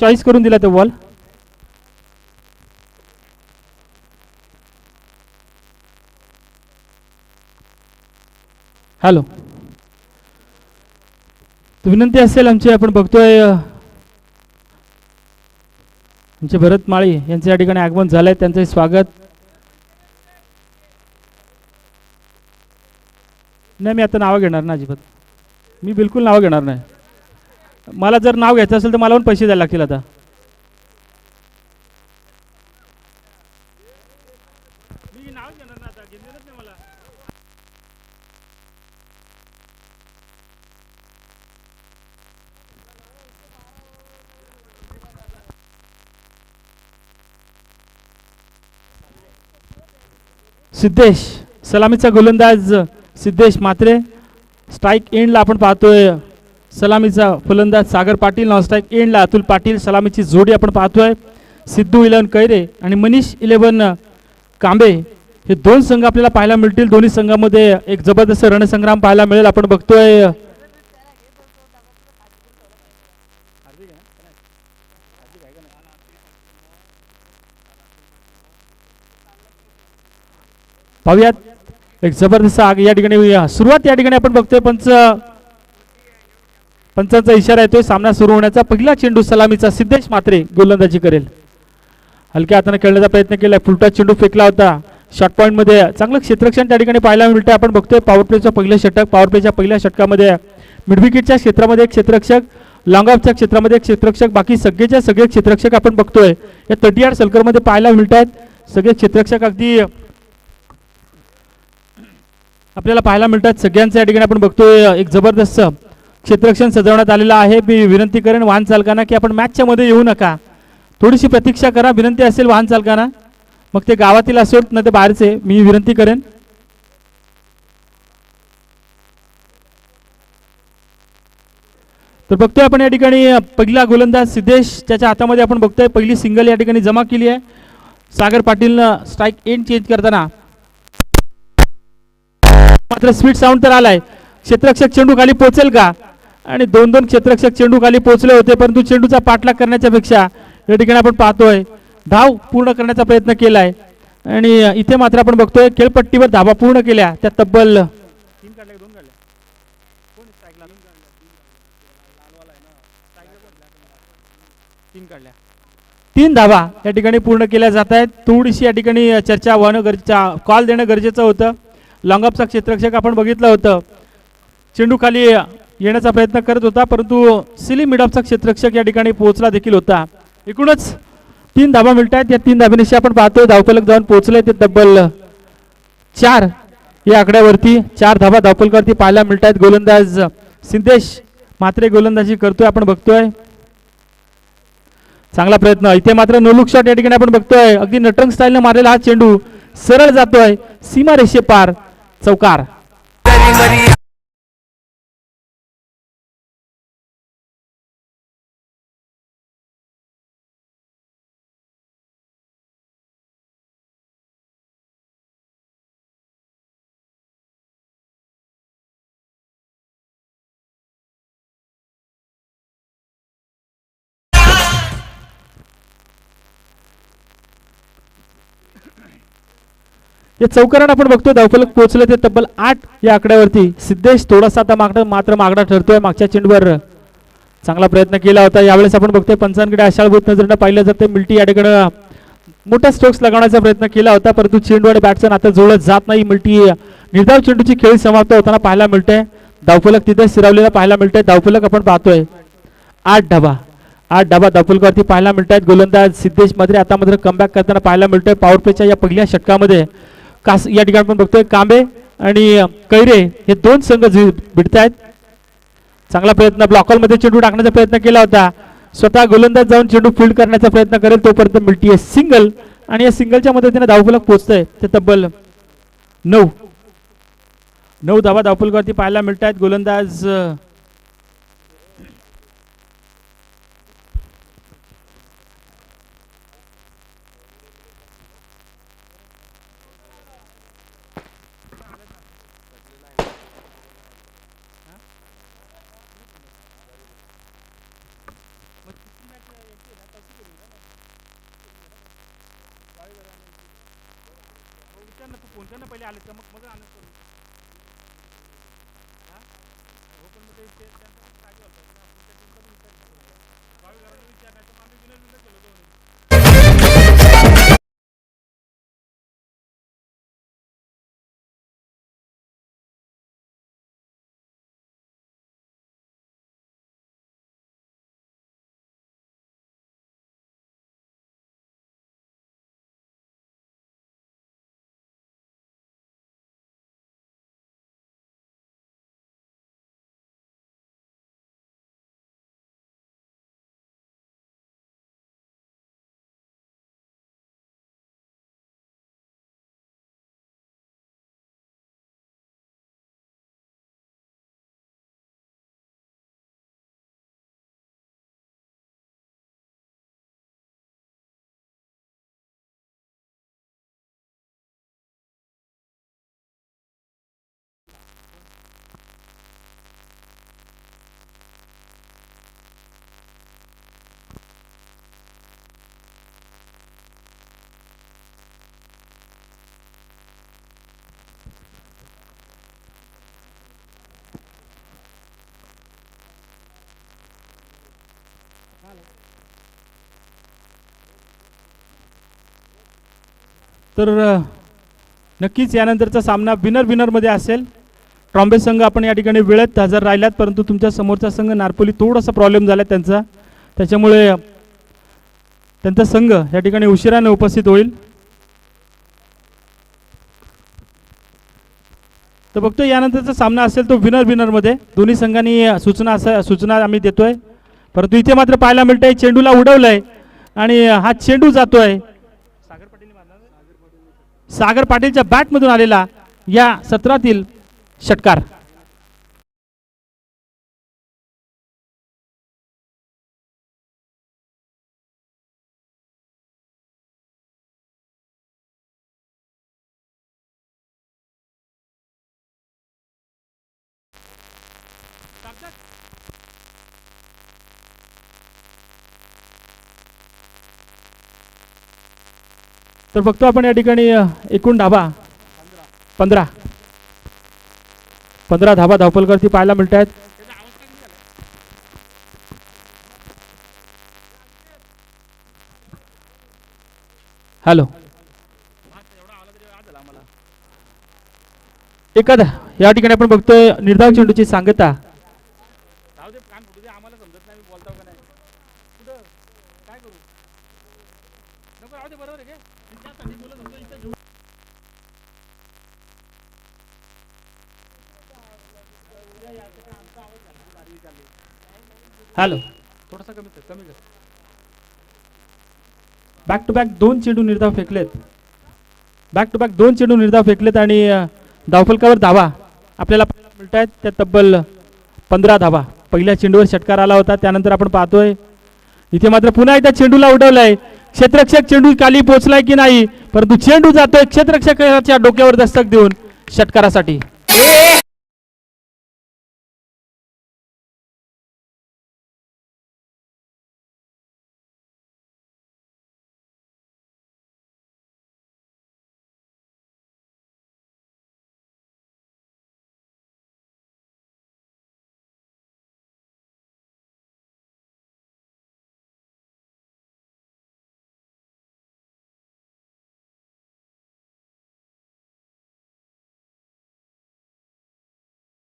Choice करून दिला तो बॉल. हॅलो, विनंती असेल आमची, आपण बघतोय आमचे भरत माळी यांचे या ठिकाणी आगमन झालंय, त्यांचे स्वागत. नाही, मी आता नावं घेणार ना अजिबात, मी बिलकुल नावं घेणार नाही. मला जर नाव घ्यायचं असेल तर मला पण पैसे द्यायला लागतील आता. मी नाव घेणार ना आता, घेणारच नाही मला. सिद्धेश सलामीचा गोलंदाज सिद्धेश मात्रे. स्ट्राईक एंडला आपण पाहतोय सलामीचा फलंदाज सागर पाटील. नॉन स्ट्राईक एंडला अतुल पाटील. सलामीची जोडी आपण पाहतोय सिद्धू 11 कैरे आणि मनीष 11 कांबे. हे दोन संघ आपल्याला पाहायला मिळतील. दोन्ही संघामध्ये एक जबरदस्त रणसंग्राम पाहायला मिळेल. आपण बघतोय पाहूयात एक जबरदस्त आग या ठिकाणी सुरुवात या ठिकाणी आपण बघतोय. पंचांचा इशारा येतोय सामना सुरू होण्याचा. पहिला चेंडू सलामीचा सिद्धेश मात्रे गोलंदाजी करेल. हलक्या हाताने खेळण्याचा प्रयत्न केलाय. फुलटा चेंडू फेकला होता. शॉर्ट पॉईंट मध्ये चांगलं क्षेत्ररक्षण त्या ठिकाणी पाहायला मिळतंय. आपण बघतोय पॉवर प्लेचं पहिलं षटक. पॉवर प्लेच्या पहिल्या षटकामध्ये मिडविकेटच्या क्षेत्रामध्ये एक क्षेत्ररक्षक, लॉंग ऑफच्या क्षेत्रामध्ये एक क्षेत्ररक्षक, बाकी सगळेच्या सगळे क्षेत्ररक्षक आपण बघतोय या 30 सर्कलमध्ये पाहायला मिळत आहेत. सगळे क्षेत्ररक्षक अगदी आपल्याला पाहायला मिळतात. सगळ्यांचं या ठिकाणी आपण बघतोय एक जबरदस्त क्षेत्ररक्षण सजवण्यात आलेलं आहे. मी विनंती करेन वाहन चालकांना की आपण मॅचच्या मध्ये येऊ नका, थोडीशी प्रतीक्षा करा. विनंती असेल वाहन चालकांना, मग ते गावातील असेल ना ते बाहेरचे, मी विनंती करेन. तर बघतोय आपण या ठिकाणी पहिला गोलंदाज सिद्धेश, त्याच्या हातामध्ये आपण बघतोय पहिली सिंगल या ठिकाणी जमा केली आहे. सागर पाटीलनं स्ट्राईक एंड चेंज करताना मात्र स्वीट साऊंड तर आलाय. क्षेत्ररक्षक चेंडू खाली पोहोचेल का? आणि दोन क्षेत्ररक्षक चेंडू खाली पोहोचले होते, परंतु चेंडूचा पाठलाग करण्याच्या पेक्षा या ठिकाणी आपण पाहतोय धाव पूर्ण करण्याचा प्रयत्न केलाय. आणि इथे मात्र आपण बघतोय खेळपट्टीवर धावा पूर्ण केल्या त्या तब्बल 3 धावा या ठिकाणी पूर्ण केल्या जात आहेत. थोडीशी या ठिकाणी चर्चा होणं गरजेचं, कॉल देणं गरजेचं होतं. लॉंग ऑफचा क्षेत्ररक्षक आपण बघितलं होतं चेंडू खाली येण्याचा प्रयत्न करत होता, परंतु सिली मिड ऑफचा क्षेत्ररक्षक या ठिकाणी पोहोचला देखील होता. एकूणच 3 धावा मिळत आहेत. या 3 धाबेनिशी आपण पाहतोय धावफलक जाऊन पोहोचले ते तब्बल 4 या आकड्यावरती. 4 धावा धावफलकावरती पाहायला मिळत आहेत. गोलंदाज सिद्धेश मात्रे गोलंदाजी करतोय. आपण बघतोय चांगला प्रयत्न. इथे मात्र नो लुक शॉट या ठिकाणी आपण बघतोय. अगदी नटरंग स्टाईलने मारलेला हा चेंडू सरळ जातोय सीमा रेषे पार, चौकार. या चौकारात आपण बघतोय धावफलक पोहोचले ते तब्बल 8 या आकड्यावरती. सिद्धेश थोडासा आता मात्र मागडा ठरतोय. मागच्या चेंडूवर चांगला प्रयत्न केला होता. यावेळेस आपण बघतोय पंचांकडे आशाळभूत नजरेनं पाहिलं जातं. मिल्टी या ठिकाणी मोठा स्ट्रोक्स लगावण्याचा प्रयत्न केला होता, परंतु चेंडू आणि बॅट्समन आता जुळत जात नाही. मिल्टी निर्धाव चेंडूची खेळी समाप्त होताना पाहायला मिळते. धावफलक तिथे स्थिरावलेला पाहायला मिळतंय. धावफलक आपण पाहतोय 8 धाबा धावफलकावरती पाहायला मिळत आहेत. गोलंदाज सिद्धेश मात्रे आता मात्र कमबॅक करताना पाहायला मिळतोय. पॉवर प्लेच्या या पहिल्या षटकामध्ये या ठिकाणी आपण बघतोय कांबे आणि कैरे हे 2 संघ भिडत आहेत. चांगला प्रयत्न ब्लॉकॉल मध्ये चेंडू टाकण्याचा प्रयत्न केला होता. स्वतः गोलंदाज जाऊन चेंडू फील्ड करण्याचा प्रयत्न करेल तोपर्यंत मिळती आहे सिंगल. आणि या सिंगलच्या मदतीने धावफलक पोहोचतंय ते तब्बल 9 धावा धावफलकावरती पाहायला मिळत आहेत. गोलंदाज फोन कर ना पहिले आले का मग आणत करू हो पण मग ते त्यांचं पण जागी होतं ना पुढच्या टीमला पण विचार गावी घराला विचार नाही तर आम्ही विनर केलो दोन्ही तर नक्कीच यानंतरचा सामना विनर मध्ये असेल. ट्रॉम्बे संघ आपण या ठिकाणी वेळेत हजर राहिल्यात परंतु तुमच्या समोरचा संघ नारपोली थोडासा प्रॉब्लेम झाला त्यांचा त्याच्यामुळे त्यांचा संघ या ठिकाणी उशिराने उपस्थित होईल. तर बघतो यानंतरचा सामना असेल तो विनर मध्ये दोन्ही संघांनी सूचना आम्ही देतोय परंतु इथे मात्र पाहायला मिळतंय चेंडूला उडवलंय आणि हा चेंडू जातोय सागर पाटीलच्या बॅट मधून आलेला या सत्रातील षटकार. तर बघतो आपण या ठिकाणी एकूण धाबा 15 धाबा धावपलकरती पाहायला मिळत आहेत. हॅलो एखादा या ठिकाणी आपण बघतोय निर्धाव चेंडूची सांगता हॅलो थोडासा कमी कर बॅक टू बॅक दोन चेंडू निर्धाव फेकलेत आणि धावफलकावर धावा आपल्याला मिळत आहेत त्या तब्बल 15 धावा. पहिल्या चेंडूवर षटकार आला होता त्यानंतर आपण पाहतोय इथे मात्र पुन्हा एकदा चेंडूला उडवलाय. क्षेत्ररक्षक चेंडू खाली पोहोचलाय की नाही परंतु चेंडू जातोय क्षेत्ररक्षकाच्या डोक्यावर दस्तक देऊन षटकारासाठी.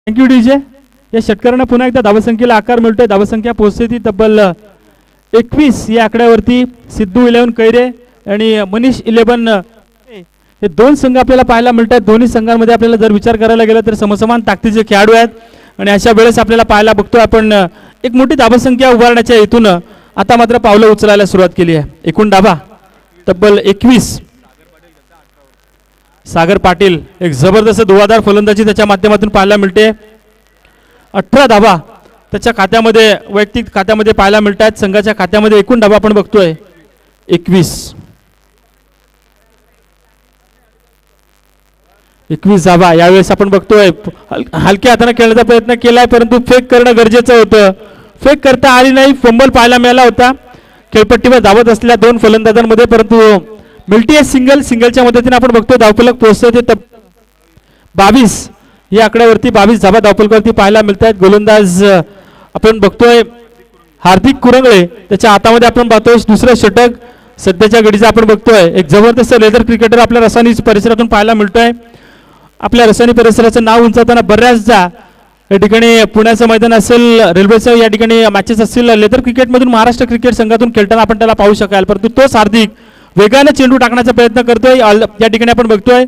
Thank you DJ. या षटकारांना पुन्हा एकदा धावसंख्येला आकार मिळतोय. धावसंख्या पोहोचते ती तब्बल 21 या आकड्यावरती. सिद्धू 11 कैरे आणि मनीष 11 हे दोन संघ आपल्याला पाहायला मिळत आहेत. दोन्ही संघांमध्ये आपल्याला जर विचार करायला गेला तर समसमान ताकदीचे खेळाडू आहेत आणि अशा वेळेस आपल्याला पाहायला बघतोय आपण एक मोठी धावसंख्या उभारण्याच्या हेतून आता मात्र पावलं उचलायला सुरुवात केली आहे. एकूण धावा तब्बल 21. सागर पाटील एक जबरदस्त धुवाधार फलंदाजी त्याच्या माध्यमातून पाहायला मिळते. 18 धावा त्याच्या खात्यामध्ये वैयक्तिक खात्यामध्ये पाहायला मिळत आहेत. संघाच्या खात्यामध्ये एकूण धावा आपण बघतोय 21 धावा. यावेळेस आपण बघतोय हलक्या हाताने खेळण्याचा प्रयत्न केलाय परंतु फेक करणं गरजेचं होतं. फेक करता आली नाही. फंबल पाहायला मिळाला होता खेळपट्टीवर धावत असलेल्या दोन फलंदाजांमध्ये परंतु मिळतीये सिंगल, सिंगलच्या मदतीने आपण बघतोय धावफलक पोहोचतोय ते 22 या आकड्यावरती 22 धाबा धावफलकावरती पाहायला मिळत आहेत. गोलंदाज आपण बघतोय हार्दिक कुरंगळे, त्याच्या हातामध्ये आपण पाहतोय दुसरं षटक सध्याच्या घडीचा आपण बघतोय. एक जबरदस्त लेदर क्रिकेटर आपल्या रसानी परिसरातून पाहायला मिळतोय. आपल्या रसानी परिसराचं नाव उंचावताना बऱ्याचदा या ठिकाणी पुण्याचं मैदान असेल, रेल्वेचं या ठिकाणी मॅचेस असतील, लेदर क्रिकेटमधून महाराष्ट्र क्रिकेट संघातून खेळताना आपण त्याला पाहू शकाल. परंतु तोच हार्दिक वेगाने चेंडू टाकण्याचा प्रयत्न करतोय. या ठिकाणी आपण बघतोय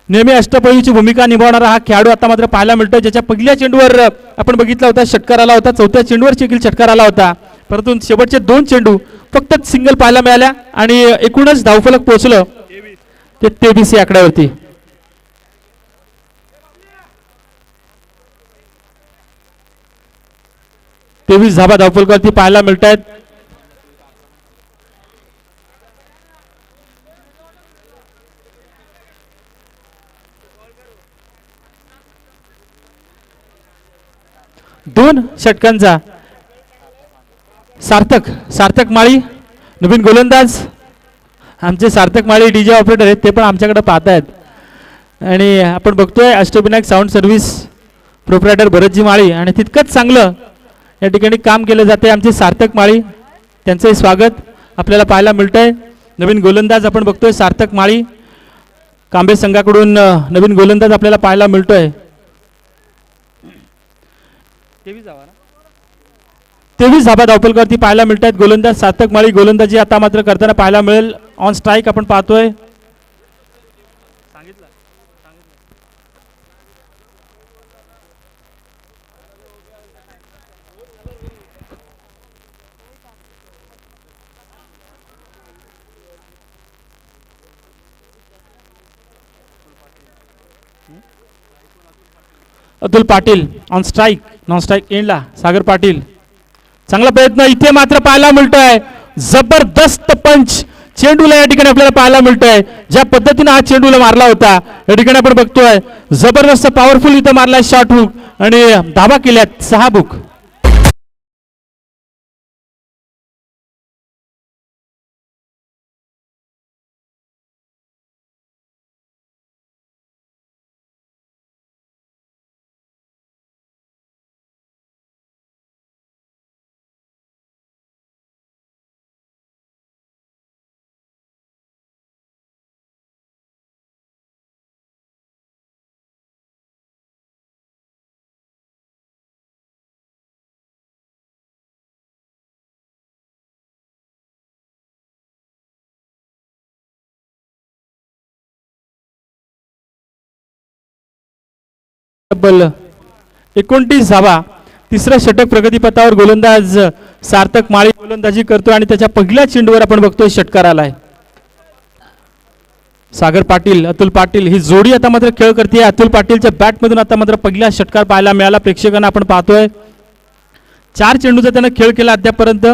नेहमी अष्टपैलूची भूमिका निभावणारा हा खेळाडू आता मात्र पाहायला मिळतोय, ज्याच्या पहिल्या चेंडूवर आपण बघितला होता षटकार आला होता, चौथ्या चेंडूवर देखील षटकार आला होता. परंतु शेवटचे 2 चेंडू फक्त सिंगल पाहायला मिळाल्या आणि एकूणच धावफलक पोहोचलं ते 23 या आकड्यावरती. तेवीस धाबा धावफलकावरती पाहायला मिळत आहेत. दोन षटकांचा सार्थक माळी नवीन गोलंदाज. आमचे सार्थक माळी डीजे ऑपरेटर आहेत, ते पण आमच्याकडे पाहत आहेत. आणि आपण बघतोय Ashtavinayak sound service proprietor Bharatji माळी, आणि तितकंच चांगलं या ठिकाणी काम केलं जाते आमचे सार्थक माळी, त्यांचे स्वागत आपल्याला पाहायला मिळतंय. नवीन गोलंदाज आपण बघतोय सार्थक माळी, कांबे संघाकडून नवीन गोलंदाज आपल्याला पाहायला मिळतोय. 23 धाबा धावफलकावरती पाहायला मिळत आहेत. गोलंदाज सार्थक माळी गोलंदाजी आता मात्र करताना पाहायला मिळेल. ऑन स्ट्राईक आपण पाहतोय. Atul Patil on strike, non strike एंडला सागर पाटील. चांगला प्रयत्न इथे मात्र पाहायला मिळतोय. जबरदस्त पंच चेंडूला या ठिकाणी आपल्याला पाहायला मिळतोय. ज्या पद्धतीने हा चेंडूला मारला होता या ठिकाणी आपण बघतोय जबरदस्त पॉवरफुल इथं मारलाय शॉर्ट हुक आणि धाबा केल्यात 6 बुक. तब्बल 29 धावा. तिसरं षटक प्रगतीपथावर गोलंदाज सार्थक माळी गोलंदाजी करतोय आणि त्याच्या पहिल्या चेंडूवर आपण बघतोय षटकार आलाय. सागर पाटील अतुल पाटील ही जोडी आता मात्र खेळ करते. अतुल पाटीलच्या बॅट मधून आता मात्र पहिला षटकार पाहायला मिळाला प्रेक्षकांना आपण पाहतोय. 4 चेंडूचा त्याने खेळ केला अद्यापर्यंत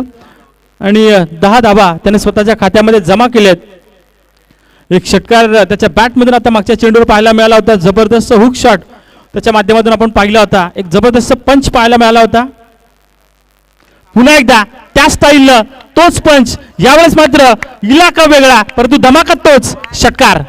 आणि 10 धावा त्याने स्वतःच्या खात्यामध्ये जमा केल्यात. एक षटकार त्याच्या बॅट मधून आता मागच्या चेंडूवर पाहायला मिळाला होता. जबरदस्त हुक शॉट त्याच्या माध्यमातून आपण पाहिला होता. एक जबरदस्त पंच पाहायला मिळाला होता. पुन्हा एकदा त्या स्टाईलनं तोच पंच, यावेळेस मात्र इलाका वेगळा परंतु धमाका तोच षटकार.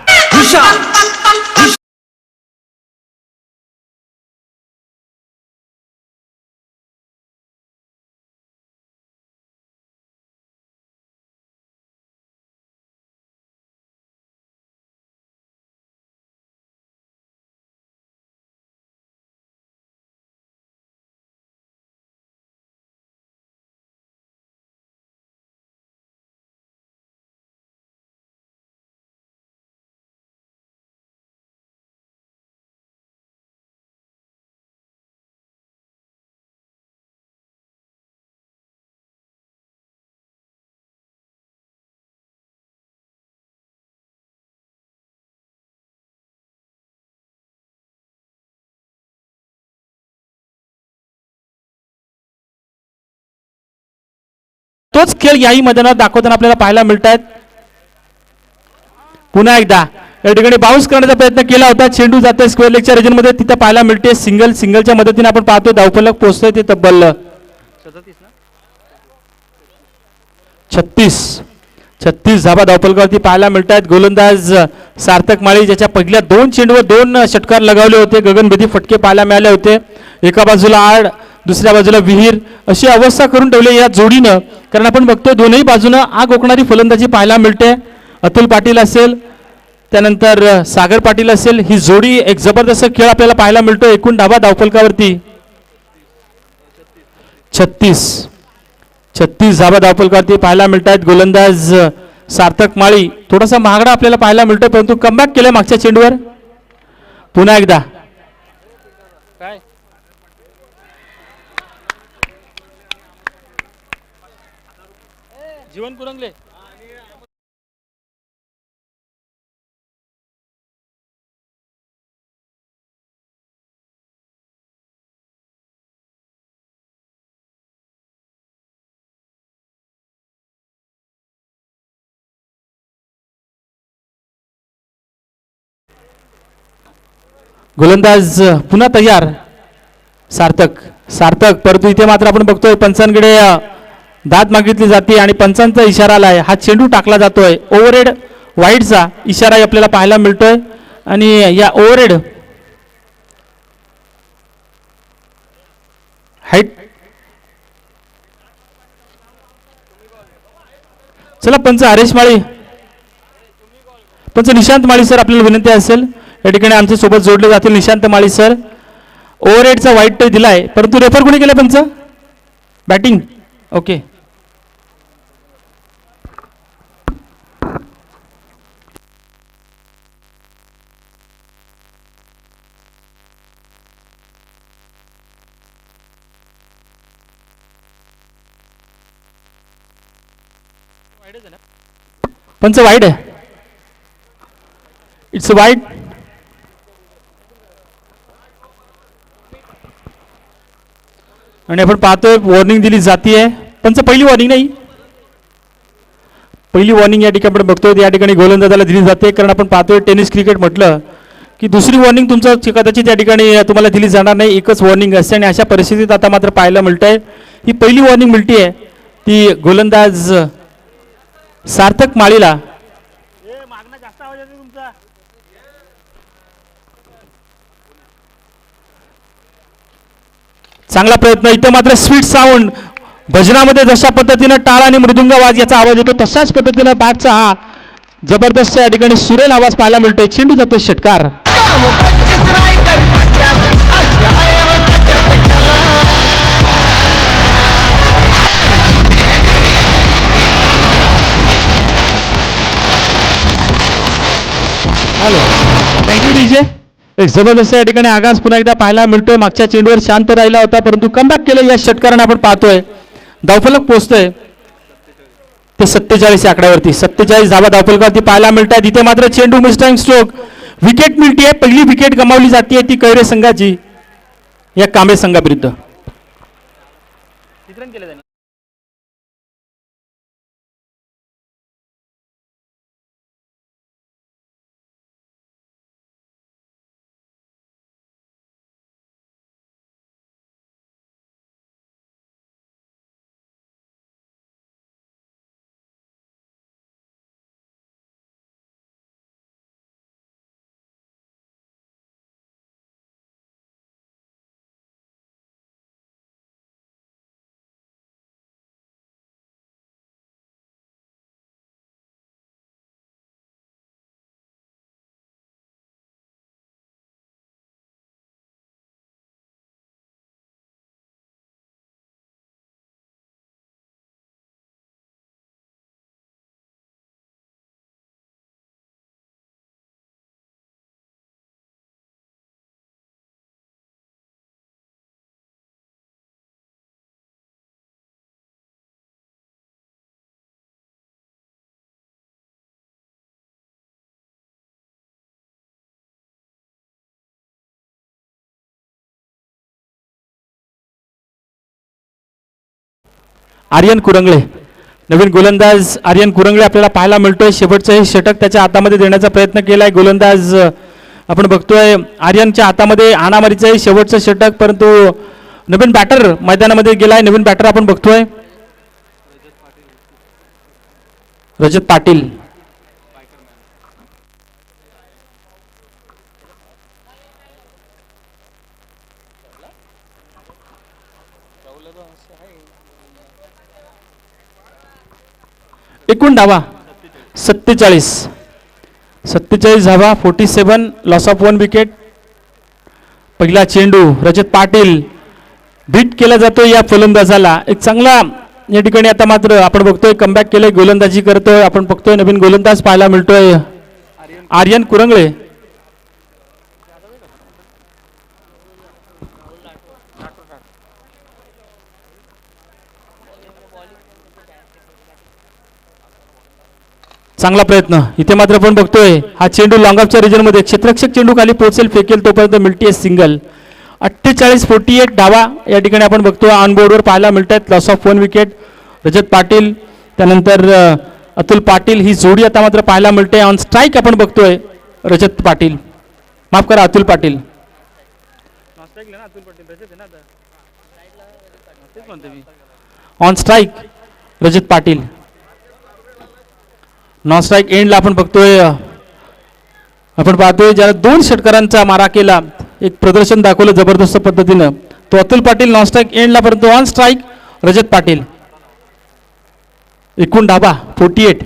तोच खेळ याही मैदानात दाखवताना आपल्याला पाहायला मिळत आहेत. पुन्हा एकदा या ठिकाणी बाउन्स करण्याचा प्रयत्न केला होता. चेंडू जाते स्क्वेअर लेगच्या रिजन मध्ये, तिथे पाहायला मिळते सिंगलच्या मदतीने आपण पाहतोय धावफलक पोहोचतोय ते तब्बल 36. 36 धाबा धावफलकावरती पाहायला मिळत आहेत. गोलंदाज सार्थक माळी ज्याच्या पहिल्या 2 चेंडूवर 2 षटकार लगावले होते, गगनभेदी फटके पाहायला मिळाले होते. एका बाजूला आड, दुसऱ्या बाजूला विहीर अशी अवस्था करून ठेवली या जोडीनं. कारण आपण बघतोय दोनही बाजूनं आग ओकणारी फलंदाजी पाहायला मिळते. अतुल पाटील असेल, त्यानंतर सागर पाटील असेल, ही जोडी एक जबरदस्त खेळ आपल्याला पाहायला मिळतो. एकूण धाबा धावफलकावरती 36 धाबा धावफलकावरती पाहायला मिळत आहेत. गोलंदाज सार्थक माळी थोडासा महागडा आपल्याला पाहायला मिळतोय, परंतु कमबॅक केलं मागच्या चेंडूवर. पुन्हा एकदा जीवन कुरंगले गोलंदाज पुन्हा तयार. सार्थक परंतु इथे मात्र आपण बघतोय पंचांकडे दाद मागितली जाते आणि पंचांचा इशारा आलाय. हा चेंडू टाकला जातोय. ओव्हरहेड वाईडचा इशारा आपल्याला पाहायला मिळतोय आणि या ओव्हरहेड हाईट. चला पंच हरेश माळी, पंच निशांत माळी सर आपल्याला विनंती असेल या ठिकाणी आमच्या सोबत जोडले जातील. निशांत माळी सर ओव्हरहेडचा वाईट टच दिलाय, परंतु रेफर कोणी केलं पंच? बॅटिंग. ओके, पंच वाईड आहे. It's wide. आणि आपण पाहतोय वॉर्निंग दिली जाते. पंच पहिली वॉर्निंग नाही, पहिली वॉर्निंग या ठिकाणी आपण बघतोय या ठिकाणी गोलंदाजाला दिली जाते. कारण आपण पाहतोय टेनिस क्रिकेट म्हटलं की दुसरी वॉर्निंग तुमचं कदाचित या ठिकाणी तुम्हाला दिली जाणार नाही, एकच वॉर्निंग असते. आणि अशा परिस्थितीत आता मात्र पाहायला मिळतंय ही पहिली वॉर्निंग मिळते ती गोलंदाज सार्थक माळीला. चांगला प्रयत्न. इथं मात्र स्वीट साऊंड भजनामध्ये जशा पद्धतीनं टाळ आणि मृदुंग आवाज याचा आवाज येतो तशाच पद्धतीनं बॅटचा हा जबरदस्त या ठिकाणी सुरेल आवाज पाहायला मिळतोय. चेंडू जातो षटकार. Hello, thank you DJ. एक जबरदस्त या ठिकाणी आगास पुन्हा एकदा पाहायला मिळतोय. मागच्या चेंडूवर शांत राहिला होता, परंतु कमबॅक केलं या षटकाराने. आपण पाहतोय धावफलक पोहोचतोय ते 47 या आकड्यावरती. 47 धावा धावफलकावरती पाहायला मिळतात. इथे मात्र चेंडू मिस्टाईम स्ट्रोक, विकेट मिळते. पहिली विकेट गमावली जाते ती कैरे संघाची या कांबळे संघाविरुद्ध. आर्यन कुरंगळे, नवीन गोलंदाज आर्यन कुरंगळे आपल्याला पाहायला मिळतोय. शेवटचं हे षटक त्याच्या हातामध्ये देण्याचा प्रयत्न केलाय गोलंदाज. आपण बघतोय आर्यनच्या हातामध्ये हाणामारीचं हे शेवटचं षटक, परंतु नवीन बॅटर मैदानामध्ये गेलाय. नवीन बॅटर आपण बघतोय रजत पाटील. एकूण धावा 47. 47 धावा, 47, लॉस ऑफ 1 विकेट. पहिला चेंडू रजत पाटील बीट केला जातो या फलंदाजाला. एक चांगला या ठिकाणी आता मात्र आपण बघतोय कमबॅक केलंय, गोलंदाजी करतोय. आपण बघतोय नवीन गोलंदाज पाहायला मिळतोय आर्यन कुरंगळे. चांगला प्रयत्न इथे मात्र आपण बघतोय हा चेंडू लॉंग ऑफच्या रिजन मध्ये क्षेत्ररक्षक चेंडू खाली पोहोचेल, फेकेल तोपर्यंत मिळते सिंगल. 48-48 धावा या ठिकाणी आपण बघतोय ऑन बोर्डवर पाहायला मिळत आहेत. Loss of 1 wicket. Rajat Patil त्यानंतर अतुल पाटील ही जोडी आता मात्र पाहायला मिळते. ऑन स्ट्राईक आपण बघतोय रजत पाटील, माफ करा Atul Patil. On strike Rajat Patil. Non strike एंडला आपण बघतोय, आपण पाहतोय ज्याला 2 षटकारांचा मारा केला, एक प्रदर्शन दाखवलं जबरदस्त पद्धतीनं, तो अतुल पाटील नॉन स्ट्राईक एंडला. परंतु ऑन स्ट्राईक रजत पाटील. एकूण धावा 48,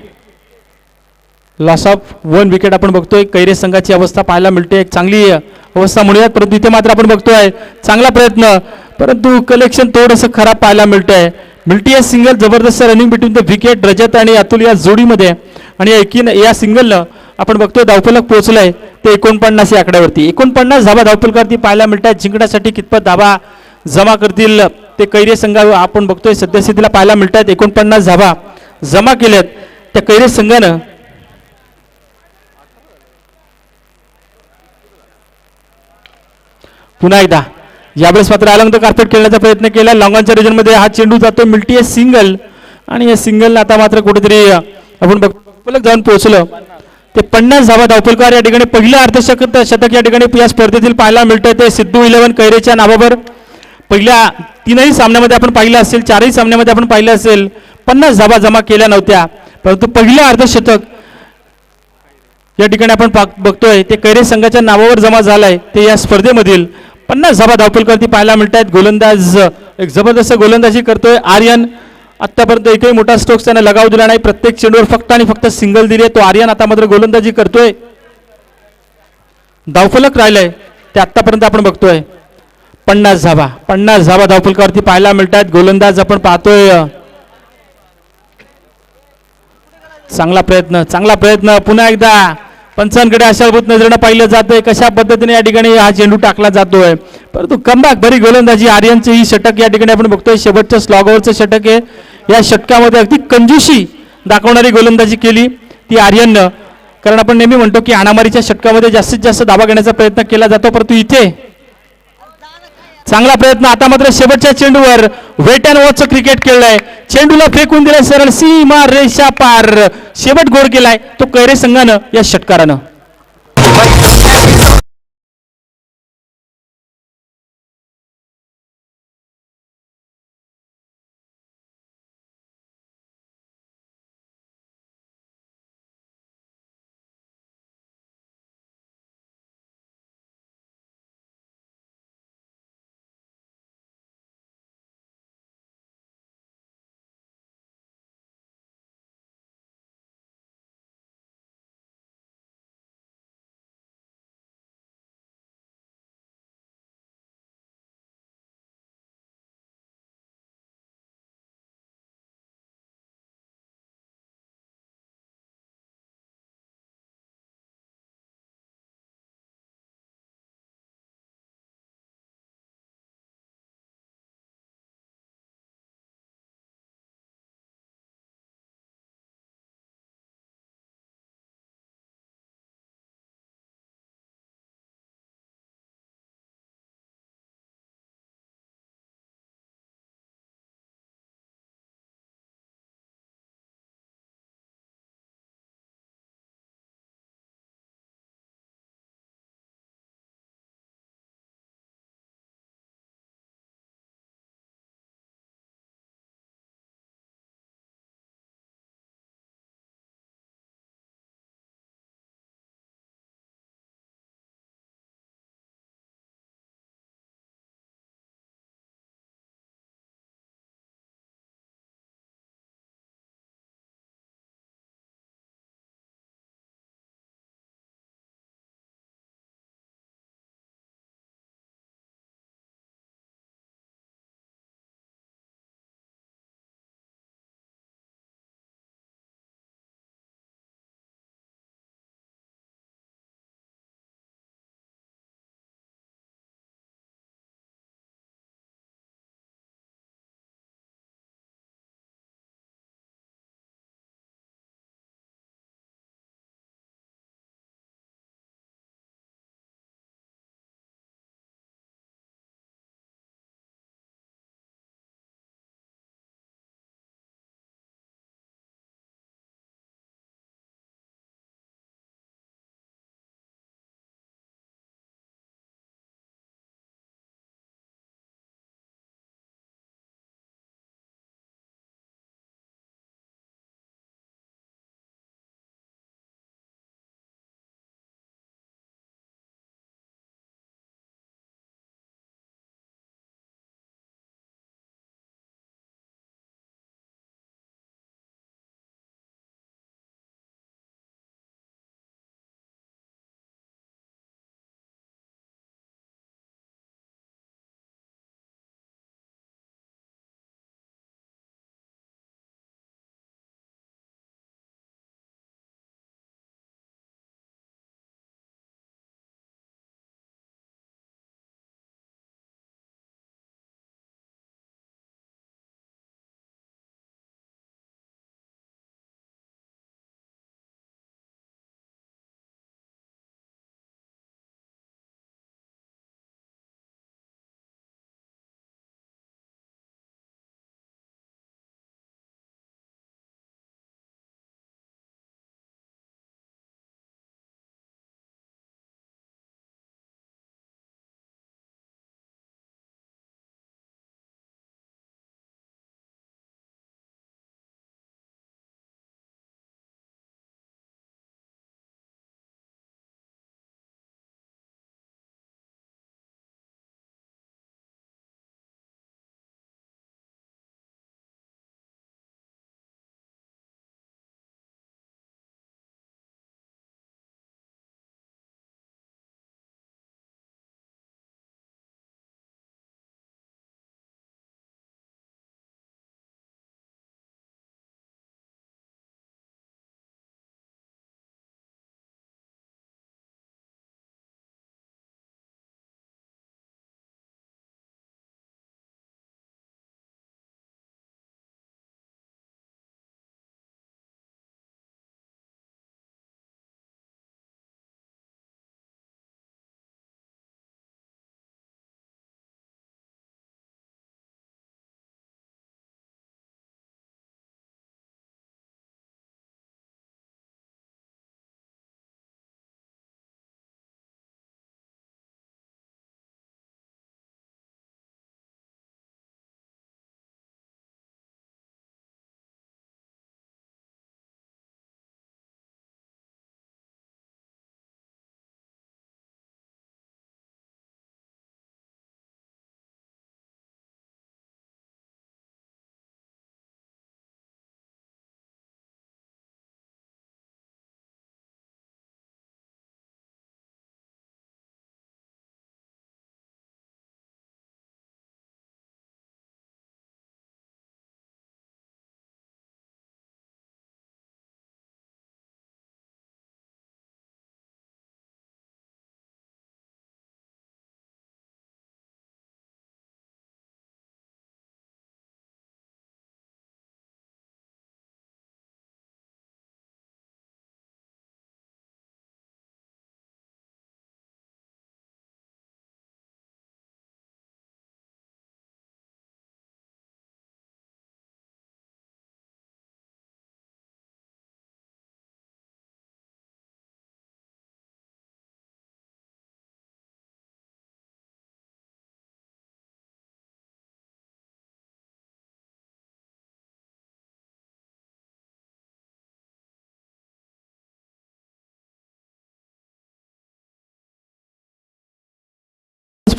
लॉस ऑफ 1 विकेट. आपण बघतोय कैरे संघाची अवस्था पाहायला मिळते, एक चांगली अवस्था म्हणूयात. परंतु इथे मात्र आपण बघतोय चांगला प्रयत्न, परंतु कलेक्शन थोडंसं खराब पाहायला मिळतंय. मिळतीये सिंगल. जबरदस्त रनिंग बिटवीन द विकेट रजत आणि अतुल या जोडीमध्ये. आणि या सिंगलनं आपण बघतोय धावफलक पोहोचलंय ते 49 या आकड्यावरती. 49 धावा धावफलकावरती पाहायला मिळतात. जिंकण्यासाठी कितपत धावा जमा करतील ते कैरे संघ आपण बघतोय सद्यस्थितीला पाहायला मिळतात. 49 धावा जमा केल्यात त्या कैरे संघानं. पुन्हा एकदा यावेळेस मात्र अलंग कार्पेट खेळण्याचा प्रयत्न केला. लॉंगॉनच्या रिजन मध्ये हा चेंडू जातो, मिळतीये सिंगल. आणि या सिंगल आता मात्र कुठेतरी आपण धावफलक जाऊन पोहोचलं ते 50 धावा धावफलकार या ठिकाणी. पहिलं अर्धशतक या ठिकाणी या स्पर्धेतील पाहायला मिळतंय ते सिद्धू 11 कैरेच्या नावावर. पहिल्या 3ही सामन्यामध्ये आपण पाहिलं असेल, 4ही सामन्यामध्ये आपण पाहिलं असेल 50 धावा जमा केल्या नव्हत्या, परंतु पहिलं अर्धशतक या ठिकाणी आपण बघतोय ते कैरे संघाच्या नावावर जमा झालाय. ते या स्पर्धेमधील 50 धावा धावफलकावरती पाहायला मिळत आहेत. गोलंदाज एक जबरदस्त गोलंदाजी करतोय आर्यन. आतापर्यंत एकही मोठा स्ट्रोक्स त्याने लगाव दिला नाही, प्रत्येक चेंडूवर फक्त आणि फक्त सिंगल दिली आहे. तो आर्यन आता मात्र गोलंदाजी करतोय. धावफलक राहिलंय ते आतापर्यंत आपण बघतोय 50 धावा. 50 धावा धावफलकावरती पाहायला मिळत आहेत. गोलंदाज आपण पाहतोय, चांगला प्रयत्न, चांगला प्रयत्न. पुन्हा एकदा पंचांकडे आशाभूत नजरेनं पाहिलं जातंय कशा पद्धतीने या ठिकाणी हा चेंडू टाकला जातोय. परंतु कमबॅक बरी गोलंदाजी आर्यनचे. ही षटक या ठिकाणी आपण बघतोय शेवटच्या स्लॉगवरचं षटक आहे. या षटकामध्ये अगदी कंजूशी दाखवणारी गोलंदाजी केली ती आर्यननं. कारण आपण नेहमी म्हणतो की हाणामारीच्या षटकामध्ये जास्तीत जास्त धावा घेण्याचा प्रयत्न केला जातो, परंतु इथे चांगला प्रयत्न. आता मात्र शेवटच्या चेंडूवर वेट अँड वॉचचं क्रिकेट खेळलंय. चेंडूला फेकून दिलाय सरळ सीमा रेषा पार. शेवट गोल केलाय तो कैरे संघानं या षटकारानं.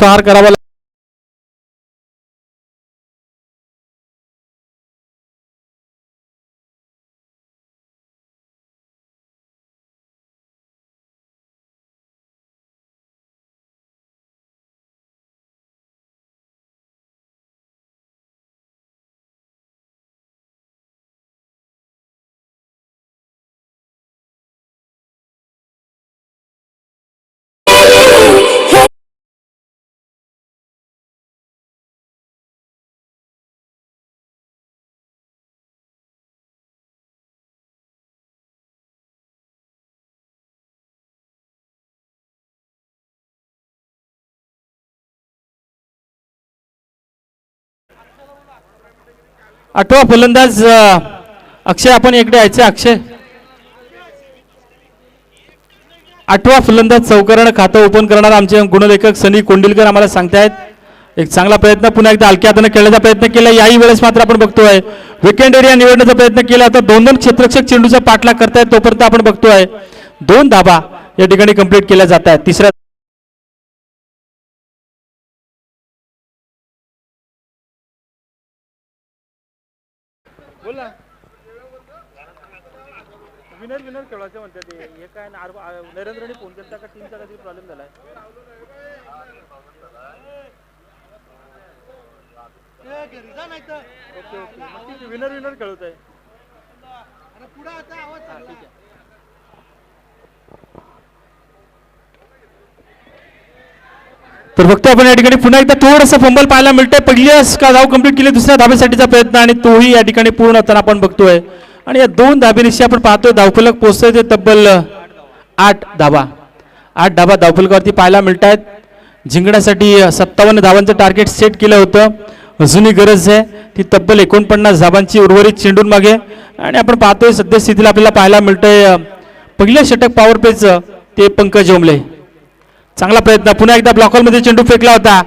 प्रहार करावा. आठवा फलंदाज अक्षय, आपण इकडे यायचे. अक्षय, आठवा फलंदाज चौकारण खातं ओपन करणार आमचे गुणलेखक सनी कोंडिलकर आम्हाला सांगतायत. एक चांगला प्रयत्न, पुन्हा एकदा हलक्या हाताने खेळण्याचा प्रयत्न केला. याही वेळेस मात्र आपण बघतोय विकेंड एरिया निवडण्याचा प्रयत्न केला. आता दोन दोन क्षेत्ररक्षक चेंडूचा पाठलाग करतायत, तोपर्यंत आपण बघतोय 2 धाबा या ठिकाणी कंप्लीट केल्या जात आहेत. तिसऱ्या विनर खेळायचं म्हणतात. हे काय नरेंद्रने फोन केला का टीमचा काहीतरी प्रॉब्लेम झालाय. ओके ओके, विनर खेळत आहे. तर बघतो आपण या ठिकाणी पुन्हा एकदा थोडंसं फंबल पाहायला मिळतंय. पहिल्याच का धाव कंप्लीट केली, दुसऱ्या धाब्यासाठीचा प्रयत्न आणि तोही या ठिकाणी पूर्ण होताना आपण बघतोय. आणि या 2 धाब्यानिशी आपण पाहतोय धावफलक पोहोचतोय ते तब्बल 8 धाबा. 8 धाबा धावफलकावरती पाहायला मिळत आहेत. जिंकण्यासाठी 57 धावांचं टार्गेट सेट केलं होतं. अजूनही गरज आहे ती तब्बल 49 धाबांची उर्वरित चेंडून मागे. आणि आपण पाहतोय सद्यस्थितीला आपल्याला पाहायला मिळतंय पहिलं षटक पॉवर प्लेचं ते पंकज ओंबले. चांगला प्रयत्न, पुन्हा एकदा ब्लॉकरमध्ये चेंडू फेकला होता,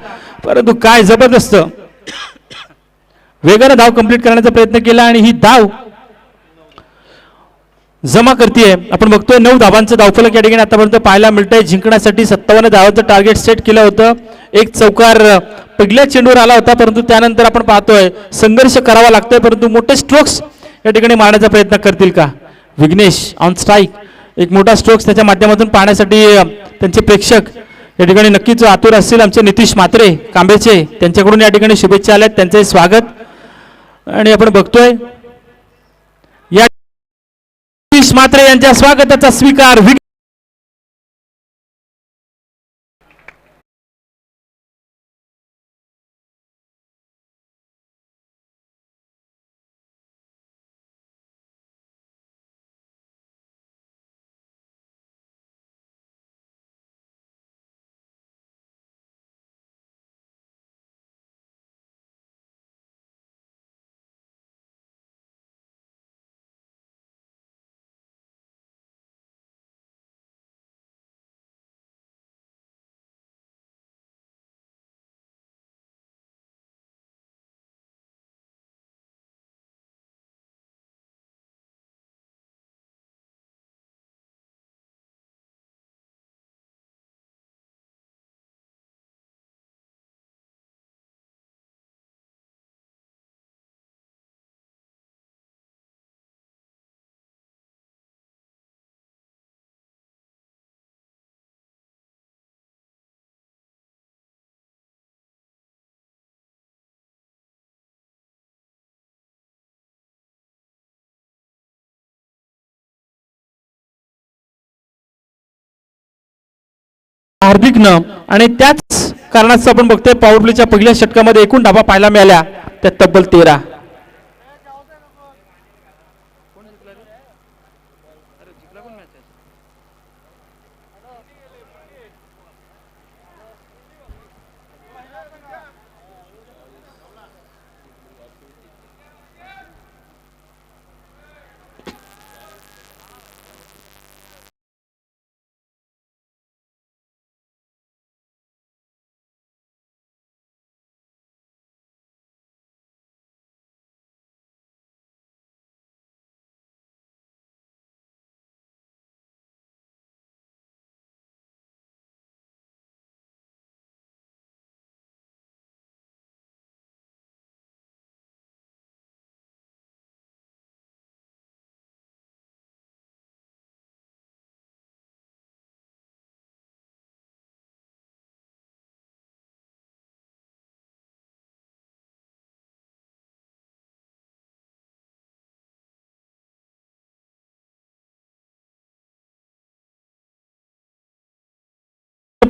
परंतु काय जबरदस्त वेगाने धाव कंप्लीट करण्याचा प्रयत्न केला आणि ही धाव जमा करते. आपण बघतोय 9 धावांचं धावफलक या ठिकाणी आतापर्यंत पाहायला मिळतंय. जिंकण्यासाठी 57 धावांचं टार्गेट सेट केलं होतं. एक चौकार पहिल्या चेंडूवर आला होता, परंतु त्यानंतर आपण पाहतोय संघर्ष करावा लागतोय, परंतु मोठे स्ट्रोक्स या ठिकाणी मारण्याचा प्रयत्न करतील का विघ्नेश ऑन स्ट्राईक. एक मोठा स्ट्रोक्स त्याच्या माध्यमातून पाहण्यासाठी त्यांचे प्रेक्षक या ठिकाणी नक्कीच आतुर असतील. आमचे नितीश म्हात्रे कांबेचे, त्यांच्याकडून या ठिकाणी शुभेच्छा आल्यात, त्यांचे स्वागत. आणि आपण बघतोय या नितीश म्हात्रे यांच्या स्वागताचा स्वीकार हार्दिकनं. आणि त्याच कारणाचं आपण बघतोय पॉवर प्लेच्या पहिल्या षटकामध्ये एकूण धाबा पाहायला मिळाल्या त्या तब्बल 13.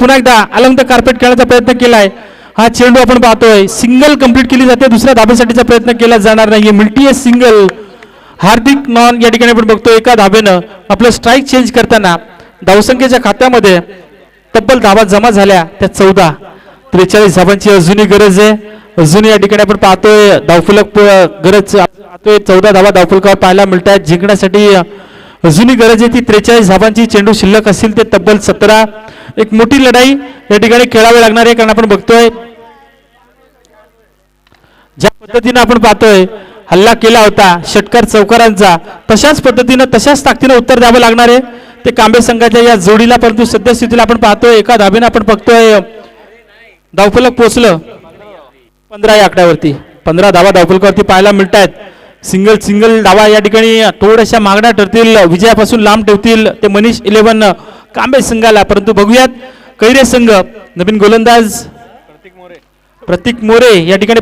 पुन्हा एकदा अलंग द कार्पेट खेळण्याचा प्रयत्न केलाय. हा चेंडू आपण पाहतोय सिंगल कंप्लीट केली जाते, दुसऱ्या धाब्यासाठीचा प्रयत्न केला जाणार नाहीये. मिल्टी सिंगल. हार्दिक नॉन या ठिकाणी आपण बघतोय एका धाब्यानं आपलं स्ट्राईक चेंज करताना धावसंख्येच्या खात्यामध्ये तब्बल धाबा जमा झाल्या त्या 14. 43 धाबांची अजूनही गरज आहे. अजूनही या ठिकाणी आपण पाहतोय धावफलक गरज पाहतोय 14 धाबा धावफलकावर पाहायला मिळत आहेत. जिंकण्यासाठी अजूनही गरज आहे ती 43 धाबांची. चेंडू शिल्लक असतील ते तब्बल 17. एक मोठी लढाई या ठिकाणी खेळावी लागणार आहे, कारण आपण बघतोय ज्या पद्धतीने आपण पाहतोय हल्ला केला होता षटकार चौकारांचा, तशाच पद्धतीनं तशाच ताकदीनं उत्तर द्यावं लागणार आहे ते कांबे संघाच्या या जोडीला. परंतु सद्यस्थितीला आपण पाहतोय एका धाबेनं आपण बघतोय धावफलक पोहोचलं 15 या आकड्यावरती. 15 धावा धावफलकावरती पाहायला मिळत आहेत. सिंगल सिंगल धावा या ठिकाणी थोड्याशा मागण्या ठरतील, विजयापासून लांब ठेवतील ते मनीष 11 कांबे संघाला. परंतु बघूयात कैरे संघ नवीन गोलंदाज प्रतीक मोरे या ठिकाणी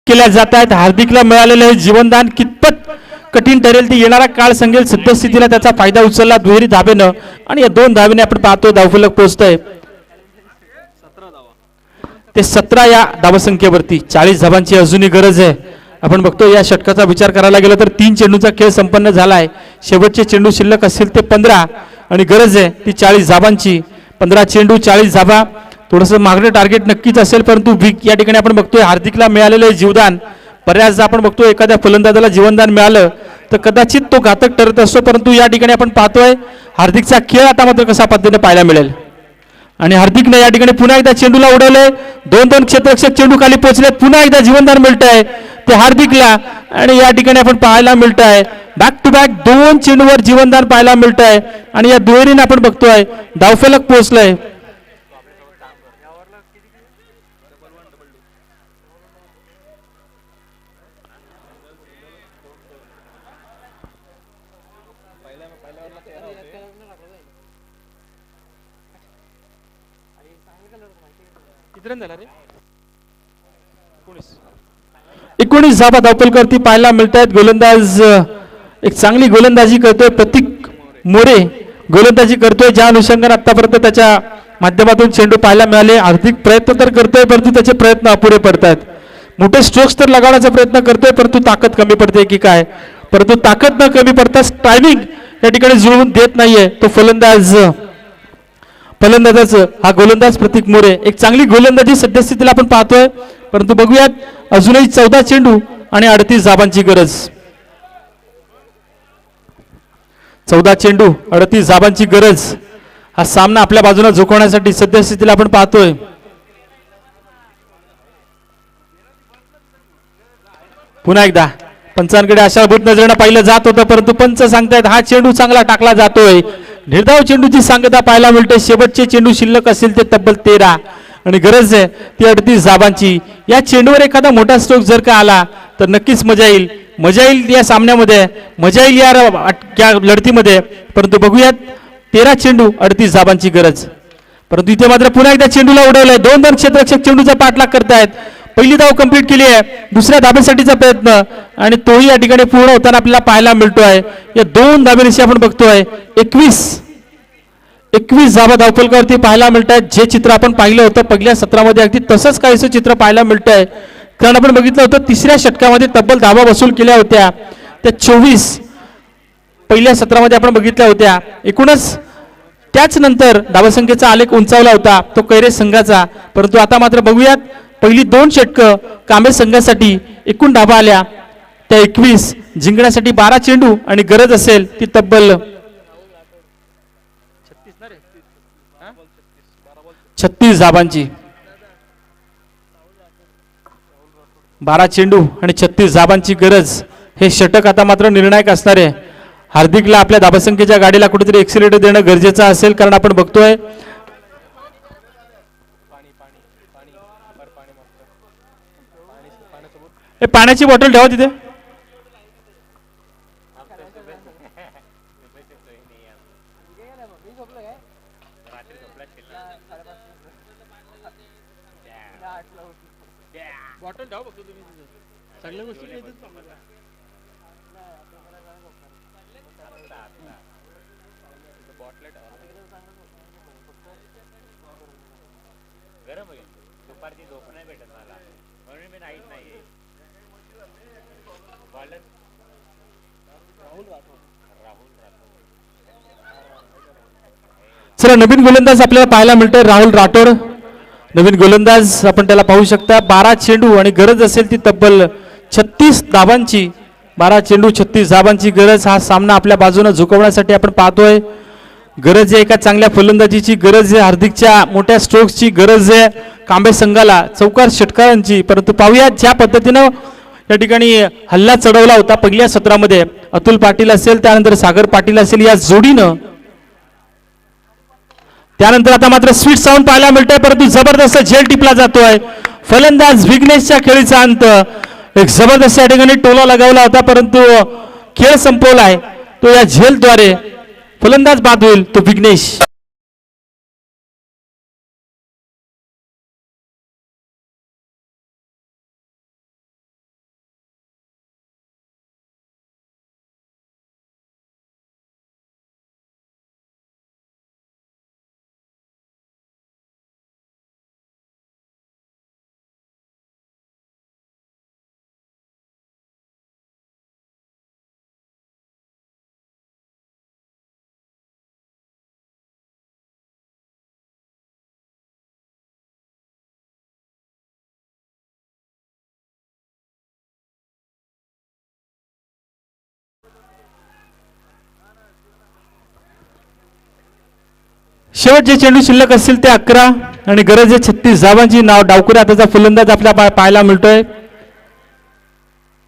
केल्या जात आहेत. हार्दिकला मिळालेलं हे जीवनदान कितपत कठीण ठरेल ते येणारा काळ सांगेल. सद्यस्थितीला त्याचा फायदा उचलला दुहेरी धाबेनं आणि या 2 धाबेने आपण पाहतो धावफलक पोहोचतंय ते 17 या धावसंख्येवरती. 40 धाबांची अजूनही गरज आहे. आपण बघतो या षटकाचा विचार करायला गेला तर 3 चेंडूचा खेळ संपन्न झालाय. शेवटचे चेंडू शिल्लक असतील ते 15 आणि गरज आहे ती 40 धाबांची. 15 चेंडू 40 धाबा. थोडंसं मागणं टार्गेट नक्कीच असेल, परंतु या ठिकाणी आपण बघतोय हार्दिकला मिळालेलं जीवदान. बऱ्याचदा आपण बघतोय एखाद्या फलंदाजाला जीवनदान मिळालं तर कदाचित तो घातक ठरत असतो, परंतु या ठिकाणी आपण पाहतोय हार्दिकचा खेळ आता मात्र कशा पद्धतीने पाहायला मिळेल. आणि हार्दिकने या ठिकाणी पुन्हा एकदा चेंडूला उडवलंय. 2 क्षेत्ररक्षक चेंडू खाली पोहोचले. पुन्हा एकदा जीवनदान मिळत आहे ते हार्दिकला आणि या ठिकाणी आपण पाहायला मिळत आहे बॅक टू बॅक 2 चेंडूवर जीवनदान पाहायला मिळत आहे आणि या दुहेरीने आपण बघतोय धावफलक पोहोचलंय. रे 19 धाबा धावफलकावरती पाहायला मिळत आहेत. गोलंदाज एक चांगली गोलंदाजी करतोय प्रतीक मोरे गोलंदाजी करतोय, ज्या अनुषंगाने आतापर्यंत त्याच्या माध्यमातून चेंडू पाहायला मिळाले. हार्दिक प्रयत्न तर करतोय परंतु त्याचे प्रयत्न अपुरे पडतात. मोठे स्ट्रोक्स तर लगावण्याचा प्रयत्न करतोय परंतु ताकद कमी पडते की काय. परंतु ताकद न कमी पडताच टायमिंग या ठिकाणी जुळवून देत नाहीये तो फलंदाजाचं हा गोलंदाज प्रतीक मोरे. एक चांगली गोलंदाजी सद्यस्थितीला आपण पाहतोय, परंतु बघूयात अजूनही 14 चेंडू आणि 38 धाबांची गरज. 14 चेंडू 38 धाबांची गरज. हा सामना आपल्या बाजूला झुकवण्यासाठी सद्यस्थितीला आपण पाहतोय. पुन्हा एकदा पंचांकडे आशाभूत नजरेनं पाहिलं जात होतं, परंतु पंच सांगतायत हा चेंडू चांगला टाकला जातोय. निर्धाव चेंडूची सांगता पाहायला मिळते. शेवटचे चेंडू शिल्लक असेल ते तब्बल 13 आणि गरज आहे ती 38 धाबांची. या चेंडूवर एखादा मोठा स्ट्रोक जर का आला तर नक्कीच मजा येईल. मजा येईल या सामन्यामध्ये, मजा येईल या लढतीमध्ये. परंतु बघूयात 13 चेंडू 38 धाबांची गरज. परंतु इथे मात्र पुन्हा एकदा चेंडूला उडवलंय. 2 क्षेत्ररक्षक चेंडूचा पाठलाग करतायत. पहिली धाव कंप्लीट केली आहे. दुसऱ्या धाब्यासाठीचा प्रयत्न आणि तोही या ठिकाणी पूर्ण होताना आपल्याला पाहायला मिळतोय. या 2 धाब्यानिशी आपण बघतोय 21 धाबा धावफलकावरती पाहायला मिळत आहेत. जे चित्र आपण पाहिलं होतं पहिल्या सत्रामध्ये अगदी तसंच काहीसं चित्र पाहायला मिळत आहे. कारण आपण बघितलं होतं तिसऱ्या षटकामध्ये तब्बल धाबा वसूल केल्या होत्या त्या 24 पहिल्या सत्रामध्ये आपण बघितल्या होत्या. एकूणच त्याच नंतर धावसंख्येचा आलेख उंचावला होता तो कैरे संघाचा. परंतु आता मात्र बघूयात पहिली 2 षटकं कांबे संघासाठी एकूण धाबा आल्या त्या 21. जिंकण्यासाठी 12 चेंडू आणि गरज असेल ती तब्बल 36 धाबांची. 12 चेंडू आणि 36 धाबांची गरज. हे षटक आता मात्र निर्णायक असणार आहे. हार्दिकला आपल्या धाबासंख्येच्या गाडीला कुठेतरी एक्सिलेटर देणं गरजेचं असेल, कारण आपण बघतोय पाण्याची बॉटल ठेवा तिथे. बॉटल ठेवा फक्त तुम्ही, सगळ्या गोष्टी. गरम होईल दुपारची झोप नाही भेटत मला म्हणून मी नाहीच नाही चला नवीन गोलंदाज आपल्याला पाहायला मिळतोय राहुल राठोड. नवीन गोलंदाज आपण त्याला पाहू शकता. 12 चेंडू आणि गरज असेल ती तब्बल 36 धाबांची. 12 चेंडू 36 धाबांची गरज. हा सामना आपल्या बाजूने झुकवण्यासाठी आपण पाहतोय. गरज आहे एका चांगल्या फलंदाजीची, गरज आहे हार्दिकच्या मोठ्या स्ट्रोक्सची, गरज आहे कांबे संघाला चौकार षटकारांची. परंतु पाहूया ज्या पद्धतीनं या ठिकाणी हल्ला चढवला होता पहिल्या सत्रामध्ये, अतुल पाटील असेल त्यानंतर सागर पाटील असेल या जोडीनं, त्यानंतर आता मात्र स्वीट साऊंड पाहायला मिळतंय. परंतु जबरदस्त झेल टिपला जातोय. फलंदाज विघ्नेशच्या खेळीचा अंत. एक जबरदस्त या ठिकाणी टोला लगावला होता परंतु खेळ संपवलाय तो या झेलद्वारे. फलंदाज बाद होईल तो विघ्नेश. शेवट जे चेंडू शिल्लक असतील ते 11 आणि गरज आहे 36 धावांची. नाव डावकुरे आताचा फलंदाज आपल्या पाहायला मिळतोय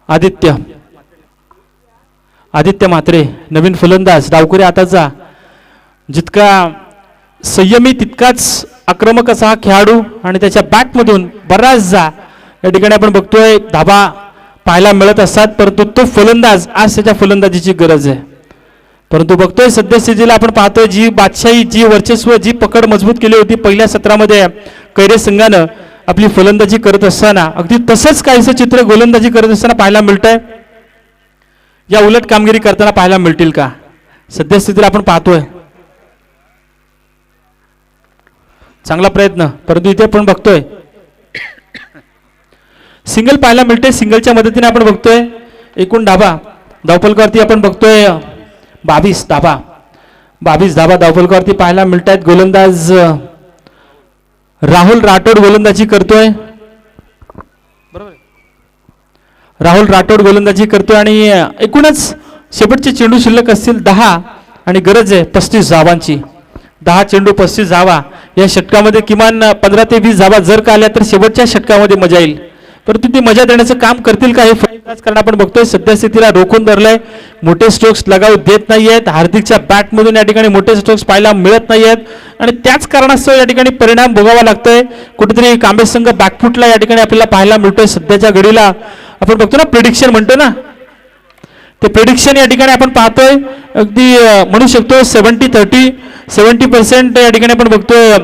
आदित्य. आदित्य म्हात्रे नवीन फलंदाज. डावकुरे आताचा जितका संयमी तितकाच आक्रमक असा हा खेळाडू आणि त्याच्या बॅटमधून बराचदा या ठिकाणी आपण बघतोय धाबा पाहायला मिळत असतात. परंतु तो फलंदाज आज त्याच्या फलंदाजीची गरज आहे. परंतु बघतोय सद्यस्थितीला आपण पाहतोय जी बादशाही, जी वर्चस्व, जी पकड मजबूत केली होती पहिल्या सत्रामध्ये कैरे संघानं आपली फलंदाजी करत असताना, अगदी तसंच काहीसं चित्र गोलंदाजी करत असताना पाहायला मिळतंय. या उलट कामगिरी करताना पाहायला मिळतील का सद्यस्थितीला आपण पाहतोय. चांगला प्रयत्न परंतु इथे आपण बघतोय सिंगल पाहायला मिळते. सिंगलच्या मदतीने आपण बघतोय एकूण धाबा धावफलकावरती आपण बघतोय 22 धाबा. 22 धाबा धावफलकावरती पाहायला मिळत आहेत. गोलंदाज राहुल राठोड गोलंदाजी करतोय. बरोबर राहुल राठोड गोलंदाजी करतोय आणि एकूणच शेवटचे चेंडू शिल्लक असतील 10 आणि गरज आहे 35 धावांची. 10 चेंडू 35 धावा. या षटकामध्ये किमान 15 ते 20 धावा जर का आल्या तर शेवटच्या षटकामध्ये मजा येईल. परंतु ती मजा देण्याचं काम करतील का हे फलंदाज कारण आपण बघतोय सद्यस्थितीला रोखून धरलंय. मोठे स्ट्रोक्स लगावू देत नाहीयेत. हार्दिकच्या बॅटमधून या ठिकाणी मोठे स्ट्रोक्स पाहायला मिळत नाहीयेत आणि त्याच कारणास्तव या ठिकाणी परिणाम भोगावा लागतोय. कुठेतरी कांबे संघ बॅकफुटला या ठिकाणी आपल्याला पाहायला मिळतोय. सध्याच्या घडीला आपण बघतो ना प्रिडिक्शन म्हणतो ना, ते प्रिडिक्शन या ठिकाणी आपण पाहतोय अगदी म्हणू शकतो 70-30 70% या ठिकाणी आपण बघतोय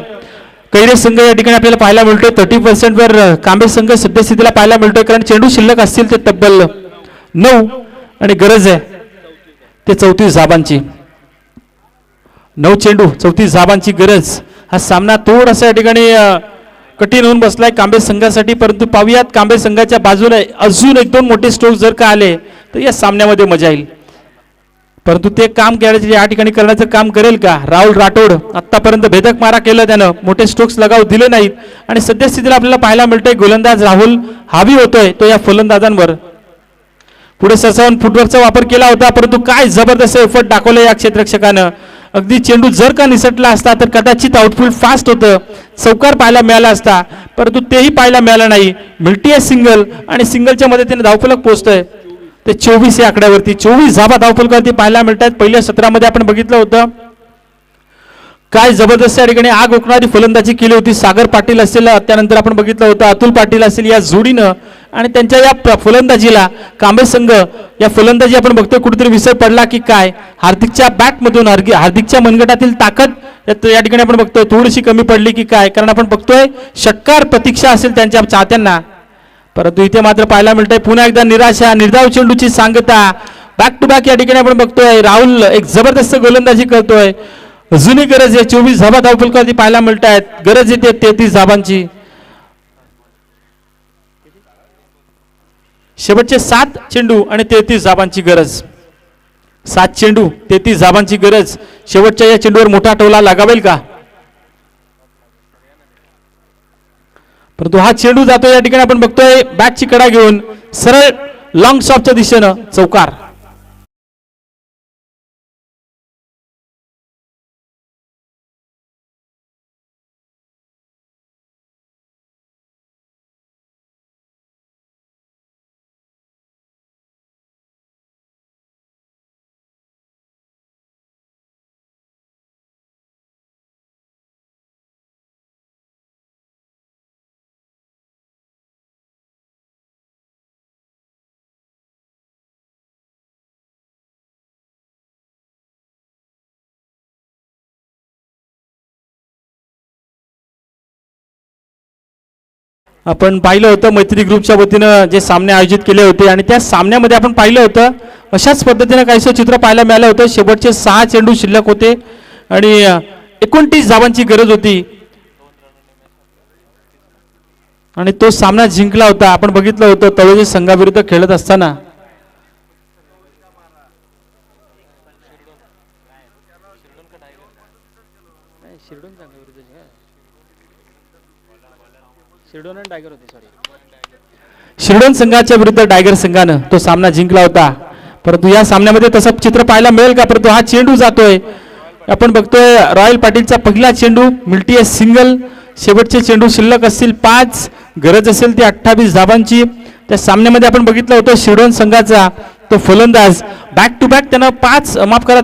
कैरे संघ या ठिकाणी आपल्याला पाहायला मिळतोय. 30% वर कांबे संघ सद्यस्थितीला पाहायला मिळतोय. कारण चेंडू शिल्लक असतील ते तब्बल 9 आणि गरज आहे ते 34 धाबांची. 9 चेंडू 34 धाबांची गरज. हा सामना थोडासा या ठिकाणी कठीण होऊन बसलाय कांबे संघासाठी. परंतु पाहूयात कांबे संघाच्या बाजूने अजून 1-2 मोठे स्ट्रोक जर का आले तर या सामन्यामध्ये मजा येईल. परंतु ते काम या ठिकाणी करण्याचं काम करेल का राहुल राठोड. आतापर्यंत भेदक मारा केलं त्यानं, मोठे स्ट्रोक्स लगाव दिले नाहीत आणि सद्यस्थितीला आपल्याला पाहायला मिळतंय गोलंदाज राहुल हावी होतोय तो या फलंदाजांवर. पुढे सरसावून फुटवर्कचा वापर केला होता परंतु काय जबरदस्त एफर्ट दाखवलं या क्षेत्ररक्षकानं. अगदी चेंडू जर का निसटला असता तर कदाचित आउटफील्ड फास्ट होतं, चौकार पाहायला मिळाला असता. परंतु तेही पाहायला मिळालं नाही. मिळतीये सिंगल आणि सिंगलच्या मदतीने धावफलक पोहोचतोय ते 24 या आकड्यावरती. 24 धाबा धावफलकावरती पाहायला मिळतात. पहिल्या सत्रामध्ये आपण बघितलं होतं काय जबरदस्त या ठिकाणी आग ओकणारी फलंदाजी केली होती. सागर पाटील असेल, त्यानंतर आपण बघितलं होतं अतुल पाटील असेल या जोडीनं आणि त्यांच्या या फलंदाजीला कांबे संघ या फलंदाजी आपण बघतोय कुठेतरी विसर पडला की काय. हार्दिकच्या बॅटमधून हार्दिकच्या मनगटातील ताकद या ठिकाणी आपण बघतोय थोडीशी कमी पडली की काय. कारण आपण बघतोय षटकार प्रतीक्षा असेल त्यांच्या चाहत्यांना. परंतु इथे मात्र पाहायला मिळतंय पुन्हा एकदा निराशा. निर्धाव चेंडूची सांगता बॅक टू बॅक या ठिकाणी आपण बघतोय राहुल एक जबरदस्त गोलंदाजी करतोय. अजूनही गरज आहे. 24 धाबा धावफलकावरती पाहायला मिळत आहेत. गरज येते 33 धाबांची. शेवटचे 7 चेंडू आणि 33 धाबांची गरज. 7 चेंडू 33 धाबांची गरज. शेवटच्या या चेंडूवर मोठा टोला लागावेल का? परंतु हा चेंडू जातो या ठिकाणी आपण बघतोय बॅटची कडा घेऊन सरळ लॉंग शॉटच्या दिशेनं चौकार. आपण पाहिलं होतं मैत्री ग्रुपच्या वतीनं जे सामने आयोजित केले होते आणि त्या सामन्यामध्ये आपण पाहिलं होतं अशाच पद्धतीनं काहीसं चित्र पाहायला मिळालं होतं. शेवटचे 6 चेंडू शिल्लक होते आणि 29 धावांची गरज होती आणि तो सामना जिंकला होता. आपण बघितलं होतं तळोजी संघाविरुद्ध खेळत असताना. शिरडोन संघाच्या विरुद्ध टायगर संघानं तो सामना जिंकला होता. परंतु या सामन्यामध्ये तसं चित्र पाहायला मिळेल का? परंतु हा चेंडू जातोय. आपण बघतोय रॉयल पाटीलचा पहिला चेंडू मिल्टी सिंगल. शेवटचे चेंडू शिल्लक असतील 5. गरज असेल ती 28 धाबांची. त्या सामन्यामध्ये आपण बघितलं होतं शिरडोन संघाचा तो फलंदाज बॅक टू बॅक त्यानं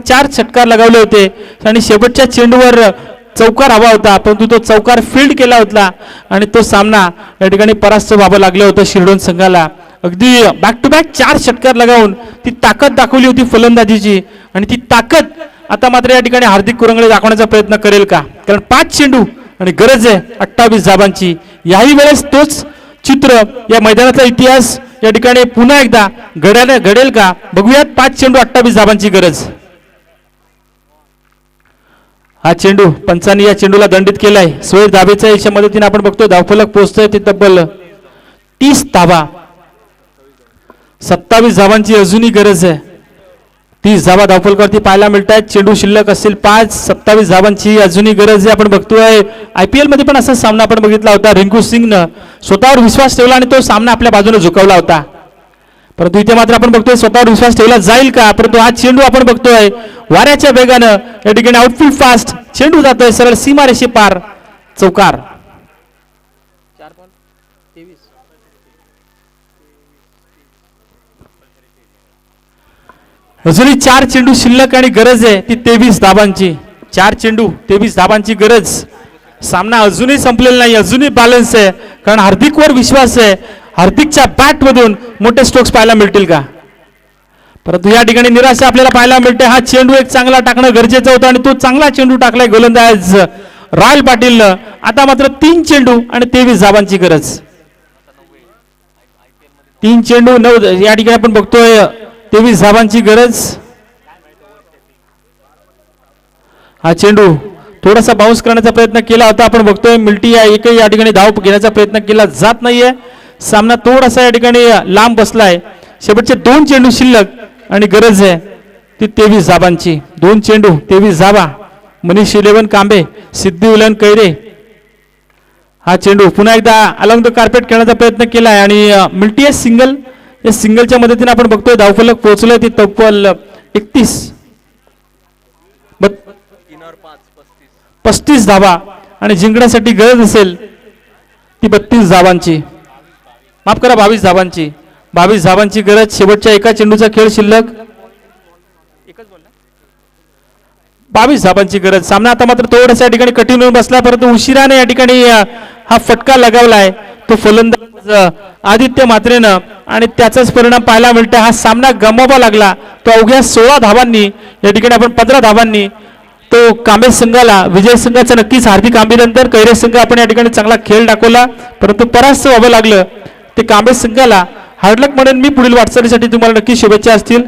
4 षटकार लगावले होते आणि शेवटच्या चेंडूवर चौकार हवा होता. परंतु तो चौकार फील्ड केला होता आणि तो सामना या ठिकाणी परास्त व्हावं लागलं होतं शिरडोन संघाला. अगदी बॅक टू बॅक 4 षटकार लगावून ती ताकद दाखवली होती फलंदाजीची आणि ती ताकद आता मात्र या ठिकाणी हार्दिक कुरंगळे दाखवण्याचा प्रयत्न करेल का? कारण 5 चेंडू आणि गरज आहे 28 धाबांची. याही वेळेस तोच चित्र या मैदानाचा इतिहास या ठिकाणी पुन्हा एकदा घडेल का? बघूयात. 5 चेंडू 28 धाबांची गरज. हा चेंडू पंचांनी या चेंडूला दंडित केलाय. 16 धाबेच्या याच्या मदतीने आपण बघतो धावफलक पोहोचतोय ते तब्बल 30 धाबा. 27 धाबांची अजूनही गरज आहे. 30 धाबा धावफलकावरती पाहायला मिळत आहेत. चेंडू शिल्लक असतील 5. 27 धाबांची अजूनही गरज आहे. आपण बघतोय IPL मध्ये पण असा सामना आपण बघितला होता. रिंकू सिंगनं स्वतःवर विश्वास ठेवला आणि तो सामना आपल्या बाजूने झुकवला होता. परंतु इथे मात्र आपण बघतोय स्वतःवर विश्वास ठेवला जाईल का? परंतु हा चेंडू आपण बघतोय वाऱ्याच्या वेगानं या ठिकाणी आउटफील्ड फास्ट चेंडू जातोय सरळ सीमारेषे पार चौकार. अजूनही 4 चेंडू शिल्लक आणि गरज आहे ती 23 धाबांची. 4 चेंडू 23 धाबांची गरज. सामना अजूनही संपलेला नाही. अजूनही बॅलन्स आहे कारण हार्दिकवर विश्वास आहे. हार्दिकच्या बॅट मधून मोठे स्ट्रोक्स पाहायला मिळतील का? परंतु या ठिकाणी निराशा आपल्याला पाहायला मिळते. हा चेंडू एक चांगला टाकणं गरजेचं होतं आणि तो चांगला चेंडू टाकलाय गोलंदाज रॉयल पाटीलनं. आता मात्र 3 चेंडू आणि 23 धाबांची गरज. 3 चेंडू 9 या ठिकाणी आपण बघतोय 23 धाबांची गरज. हा चेंडू थोडासा बाउन्स करण्याचा प्रयत्न केला होता. आपण बघतोय मिल्टी एकही या ठिकाणी धाव घेण्याचा प्रयत्न केला जात नाहीये. सामना थोडासा या ठिकाणी लांब बसलाय. शेवटचे 2 चेंडू शिल्लक आणि गरज आहे ती 23 धाबांची. 2 चेंडू 23 धाबा. मनीष 11 कांबे, सिद्धी उलन कैरे. हा चेंडू पुन्हा एकदा अलॉंग द कार्पेट खेळण्याचा प्रयत्न केलाय आणि मिल्टी सिंगल. या सिंगलच्या मदतीने आपण बघतोय धावफलक पोहोचलोय ते तब्बल 35 धाबा आणि जिंकण्यासाठी गरज असेल ती 32 धाबांची. माफ करा 22 धाबांची. 22 धाबांची गरज. शेवटच्या एका चेंडूचा खेळ शिल्लक 22 धाबांची गरज. सामना आता मात्र थोडासा या ठिकाणी कठीण होऊन बसला. परंतु उशिराने या ठिकाणी हा फटका लगावलाय तो फलंदाज आदित्य म्हात्रेनं आणि त्याचाच परिणाम पाहायला मिळतो. हा सामना गमवावा लागला तो अवघ्या 16 धाबांनी. या ठिकाणी आपण 15 धाबांनी तो कांबे संघाला. विजय संघाचा नक्कीच हार्दिक अभिनंदन. कैरे संघ आपण या ठिकाणी चांगला खेळ दाखवला परंतु परास्त व्हावं लागलं ते कांबे संघाला. हार्डलक म्हणून मी पुढील वाटचालीसाठी तुम्हाला नक्की शुभेच्छा असतील.